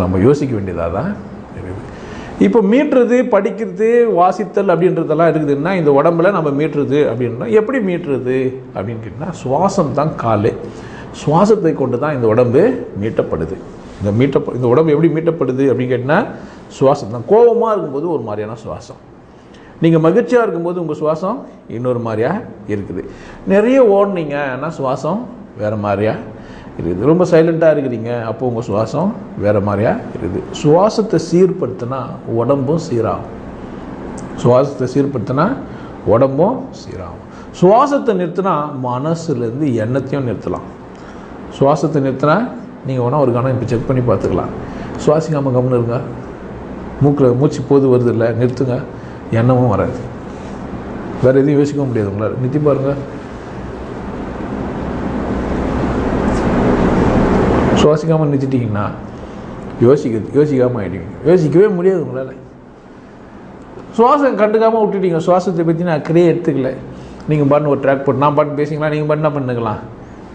நம்ம யோசிக்க வேண்டியதாக தான் இருக்குது. இப்போ மீட்டுறது, படிக்கிறது, வாசித்தல் அப்படின்றதெல்லாம் இருக்குதுன்னா இந்த உடம்புல நம்ம மீட்டுறது அப்படின்னா எப்படி மீட்டுறது அப்படின்னு கேட்டால் சுவாசம் தான் கால். சுவாசத்தை கொண்டு தான் இந்த உடம்பு மீட்டப்படுது. இந்த உடம்பு எப்படி மீட்டப்படுது அப்படின்னு கேட்டால் சுவாசம் தான். கோபமாக இருக்கும்போது ஒரு மாதிரியான சுவாசம், நீங்கள் மகிழ்ச்சியாக இருக்கும்போது உங்கள் சுவாசம் இன்னொரு மாதிரியாக இருக்குது. நிறைய ஓடுனீங்கன்னா சுவாசம் வேறு மாதிரியாக இருக்குது. ரொம்ப சைலண்ட்டாக இருக்கிறீங்க அப்போ உங்கள் சுவாசம் வேறு மாதிரியாக இருக்குது. சுவாசத்தை சீர்படுத்தினா உடம்பும் சீராகும். சுவாசத்தை சீர்படுத்தினா உடம்பும் சீராகும். சுவாசத்தை நிறுத்தினா மனசுலேருந்து எண்ணத்தையும் நிறுத்தலாம். சுவாசத்தை நிறுத்தினா நீங்கள் வேணால் ஒரு கணம் இப்போ செக் பண்ணி பார்த்துக்கலாம். சுவாசிக்காமல் கவனம் இருங்க, மூக்கில் மூச்சு போது வருது இல்லை, நிறுத்துங்க, எண்ணமும் வராது. வேறு எதையும் யோசிக்க முடியாது உங்களால். நிறுத்தி பாருங்கள். சுவாசிக்காமல் நிறுத்திட்டிங்கன்னா யோசிக்காமல் ஆகிடுவீங்க. யோசிக்கவே முடியாது உங்களால். சுவாசம் கண்டுக்காமல் விட்டுட்டீங்க, சுவாசத்தை பற்றி நான் அக்கறையே எடுத்துக்கல, நீங்கள் பாட்டு ஒரு ட்ராக் போட்டு நான் பாட்டு பேசிக்கலாம், நீங்கள் பாட்டு என்ன பண்ணுக்கலாம்,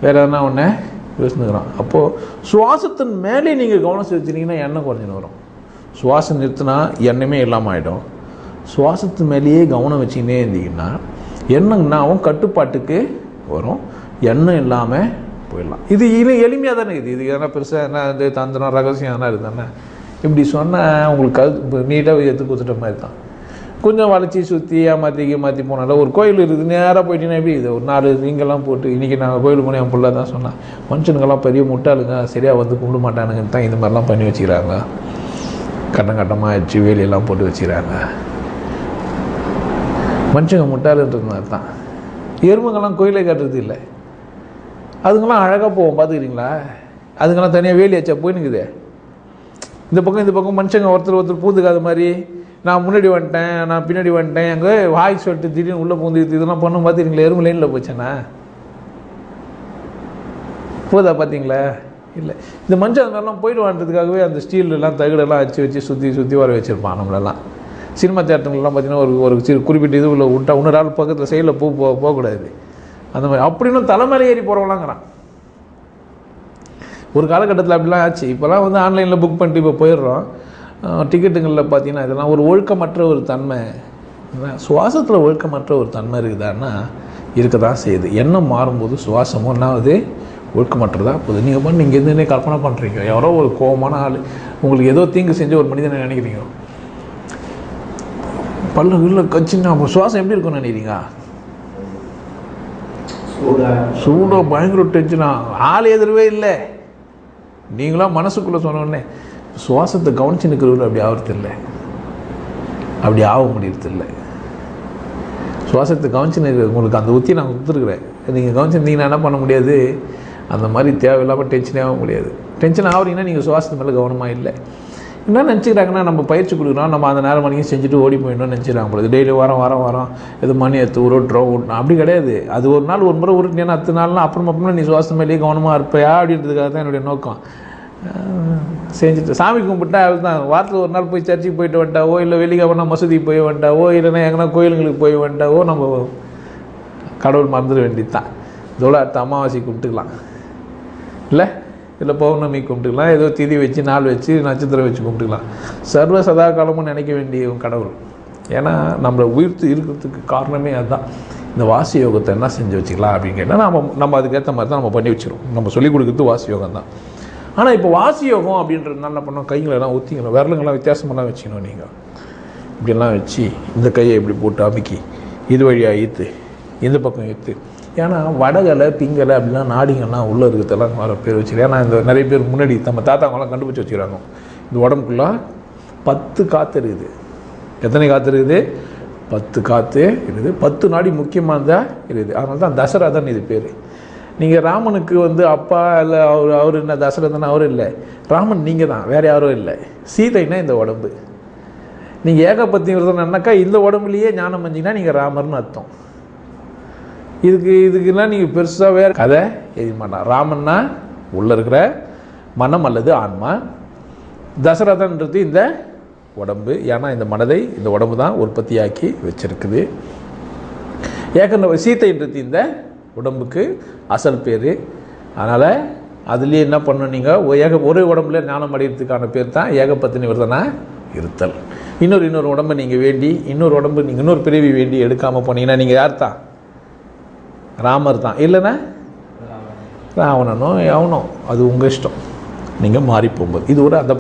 வேறு எதனா ஒன்று யோசிச்சுக்கிறோம். அப்போது சுவாசத்தின் மேலே நீங்கள் கவனம் செலுத்தினீங்கன்னா எண்ணம் குறைஞ்சின்னு வரும். சுவாசம் நிறுத்தினா எண்ணமே இல்லாமல் ஆகிடும். சுவாசத்து மேலேயே கவனம் வச்சுக்கினே இருந்தீங்கன்னா எண்ணங்கன்னா அவன் கட்டுப்பாட்டுக்கு வரும், எண்ணம் இல்லாமல் போயிடலாம். இது எளிமையாக தானே இருக்குது. இது எதனா பெருசாக என்ன இது தந்திரம் ரகசியம் எதனா இருக்குதானே? இப்படி சொன்னால் உங்களுக்கு அது நீட்டாக எடுத்து கொடுத்துட்ட மாதிரி தான். கொஞ்சம் வளைச்சி சுற்றி மாற்றி போனாலும் ஒரு கோயில் இருக்குது, நேராக போயிட்டீங்கன்னா எப்படி இது ஒரு 4 ரிங்கெல்லாம் போட்டு இன்றைக்கி நாங்கள் கோயிலுக்கு போனோம், என் பிள்ளை தான் சொன்னான், மனுஷனுங்கெல்லாம் பெரிய முட்டாளுங்க, சரியாக வந்து கும்பிட மாட்டானுங்கன்னு தான் இந்த மாதிரிலாம் பண்ணி வச்சுக்கிறாங்க. கட்டமாக ஆயிடுச்சு, வேலையெல்லாம் போட்டு வச்சுக்கிறாங்க. மனுஷங்க முட்டாளுன்றதுனால தான். எறும்புங்கெல்லாம் கோயிலே கட்டுறது இல்லை, அதுங்கெல்லாம் அழகாக போவோம் பார்த்துக்கிறீங்களா? அதுங்கெல்லாம் தனியாக வேலி வச்சா போயினுக்குது. இந்த பக்கம் மனுஷங்க ஒருத்தர் பூந்துக்காத மாதிரி நான் முன்னாடி வந்துட்டேன், நான் பின்னாடி வந்துட்டேன், எங்கே வாய் சொல்லிட்டு திடீர்னு உள்ளே பூந்து இதெல்லாம் பண்ண பார்த்துக்கிறீங்களா? எறும்பு லைனில் போச்சேண்ணா போதா பார்த்தீங்களா? இல்லை. இந்த மனுஷன் அந்த மாதிரிலாம் போய்ட்டு வான்றதுக்காகவே அந்த ஸ்டீல்லாம் தகடெல்லாம் வச்சு சுற்றி வர வச்சுருப்பான் நம்மளெல்லாம். சினிமா தேட்டருங்கெல்லாம் பார்த்தீங்கன்னா ஒரு சிறு குறிப்பிட்ட இது உள்ள விட்டா இன்னொரு ஆள் பக்கத்தில் சைடில் போகக்கூடாது. அந்த மாதிரி அப்படின்னு தலைமையில ஏறி போகிறவங்களாங்கிறான். ஒரு காலகட்டத்தில் அப்படிலாம் ஆச்சு. இப்போலாம் வந்து ஆன்லைனில் புக் பண்ணிட்டு இப்போ போயிடுறோம். டிக்கெட்டுங்களில் பார்த்தீங்கன்னா இதெல்லாம் ஒரு ஒழுக்கமற்ற ஒரு தன்மை. சுவாசத்தில் ஒழுக்கமற்ற ஒரு தன்மை இருக்குதான்னா இருக்க தான் செய்யுது. எண்ணம் மாறும்போது சுவாசமும் என்னாவது ஒழுக்கமற்றதாக போகுது. நீங்கள் பண்ணி நீங்கள் எதுன்னே கற்பனை பண்ணுறீங்க, யாரோ ஒரு கோபமான ஆள் உங்களுக்கு ஏதோ தீங்கு செஞ்ச ஒரு மனிதனை நினைக்கிறீங்க, பல்ல கச்சின்னா அப்போ சுவாசம் எப்படி இருக்கும்னு நினைக்கிறீங்க? சூடாக பயங்கர டென்ஷனா, ஆள் எதிர்வே இல்லை. நீங்களாம் மனசுக்குள்ளே சொன்னோடனே சுவாசத்தை கவனிச்சு நிற்கிறவர்கள் அப்படி ஆகிறதில்லை, அப்படி ஆக முடியறதில்லை. சுவாசத்தை கவனிச்சு நிற்கிறது உங்களுக்கு அந்த உத்தியை நான் கொடுத்துருக்குறேன். நீங்கள் கவனிச்சிருந்தீங்கன்னா என்ன பண்ண முடியாது, அந்த மாதிரி தேவையில்லாமல் டென்ஷனே ஆக முடியாது. டென்ஷன் ஆகிறீங்கன்னா நீங்கள் சுவாசத்து மேலே கவனமாக இல்லை. என்ன நினச்சிக்கிறாங்கன்னா நம்ம பயிற்சி கொடுக்குறோம், நம்ம அந்த நேரம் மணிக்கு செஞ்சுட்டு ஓடி போயிடணும்னு நினச்சிக்கிறாங்க போது. டெய்லி வாரம் எது மணி எடுத்து உருட்டுறோம் அப்படி கிடையாது. அது ஒரு நாள் ஒரு முறை உருட்டினேன்னா 10 நாள்லாம் அப்புறமா நீ சுவாசம் மேலேயே கவனமாக இருப்பையா அப்படின்றதுக்காக தான் என்னுடைய நோக்கம். செஞ்சுட்டு சாமி கும்பிட்டா அதுதான். வாரத்தில் ஒரு நாள் போய் சர்ச்சுக்கு போயிட்டு வந்துட்டாவோ, இல்லை வெள்ளிக்கிழமை மசூதிக்கு போய் வந்துட்டாவோ, இல்லைன்னா எங்கன்னா கோயிலுங்களுக்கு போய் வந்துட்டாவோ நம்ம கடவுள் மறந்துட வேண்டியது தான். இதோட அடுத்த அமாவாசை கும்பிட்டுக்கலாம், இல்லை பௌர்ணமி கும்பிட்டுக்கலாம், ஏதோ திதி வச்சு நாள் வச்சு நட்சத்திரம் வச்சு கும்பிட்டுக்கலாம். சர்வ சதா காலமும் நினைக்க வேண்டிய கடவுள். ஏன்னா நம்மளை உயிர்த்து இருக்கிறதுக்கு காரணமே அதுதான். இந்த வாசி யோகத்தை என்ன செஞ்சு வச்சுக்கலாம் அப்படின்னு கேட்டால் நம்ம அதுக்கேற்ற மாதிரி தான் நம்ம பண்ணி வச்சிடும். நம்ம சொல்லிக் கொடுக்குறது வாசி யோகம் தான். ஆனால் இப்போ வாசி யோகம் அப்படின்றதுனால என்ன பண்ணோம், கைங்களெல்லாம் ஊற்றிக்கணும், விரலுங்கெல்லாம் வித்தியாசமெல்லாம் வச்சுக்கணும். நீங்கள் இப்படிலாம் வச்சு இந்த கையை இப்படி போட்டு அமுக்கி இது வழியாக ஈத்து இந்த பக்கம் ஈத்து. ஏன்னா வடகலை பிங்கலை அப்படிலாம் நாடிங்கள்லாம் உள்ளே இருக்கிறதெல்லாம் வர பேர் வச்சுருக்கேன். ஏன்னா இந்த நிறைய பேர் முன்னாடி நம்ம தாத்தாங்கெல்லாம் கண்டுபிடிச்சி வச்சுக்கிறாங்க. இந்த உடம்புக்குள்ளே 10 காற்று இருக்குது. எத்தனை காற்று இருக்குது? 10 காற்று இருக்குது. 10 நாடி முக்கியமானதாக இருக்குது. அதனால தான் தசரதன் இது பேர். நீங்கள் ராமனுக்கு வந்து அப்பா இல்லை அவர் என்ன தசரதன் அவர் இல்லை, ராமன் நீங்கள் தான், வேறு யாரும் இல்லை. சீதைன்னா இந்த உடம்பு. நீங்கள் ஏகபத்தி விரதம்னாக்கா இந்த உடம்புலையே ஞானம் வந்தீங்கன்னா நீங்கள் ராமர்னு அர்த்தம். இதுக்கெல்லாம் நீங்கள் பெருசாக வேறு கதை எழுத மாட்டான். ராமன்னா உள்ளே இருக்கிற மனம் அல்லது ஆன்மா, தசரதன்றது இந்த உடம்பு. ஏன்னா இந்த மனதை இந்த உடம்பு தான் உற்பத்தியாக்கி வச்சிருக்குது. சீதைன்றது இந்த உடம்புக்கு அசல் பேர். அதனால் அதுலேயே என்ன பண்ணணும் நீங்கள் ஒரே உடம்புல ஞானம் அடைகிறதுக்கான பேர் தான் ஏகபத்தினி விரதனா இருத்தல். இன்னொரு உடம்பை நீங்கள் வேண்டி இன்னொரு பிறவி வேண்டி எடுக்காமல் போனீங்கன்னா நீங்கள் யார் தான்? ராமர் தான். இல்லைன்னா ராவணனோ எவனோ, அது உங்கள் இஷ்டம். நீங்கள் மாறி போகும்போது இது ஒரு அந்த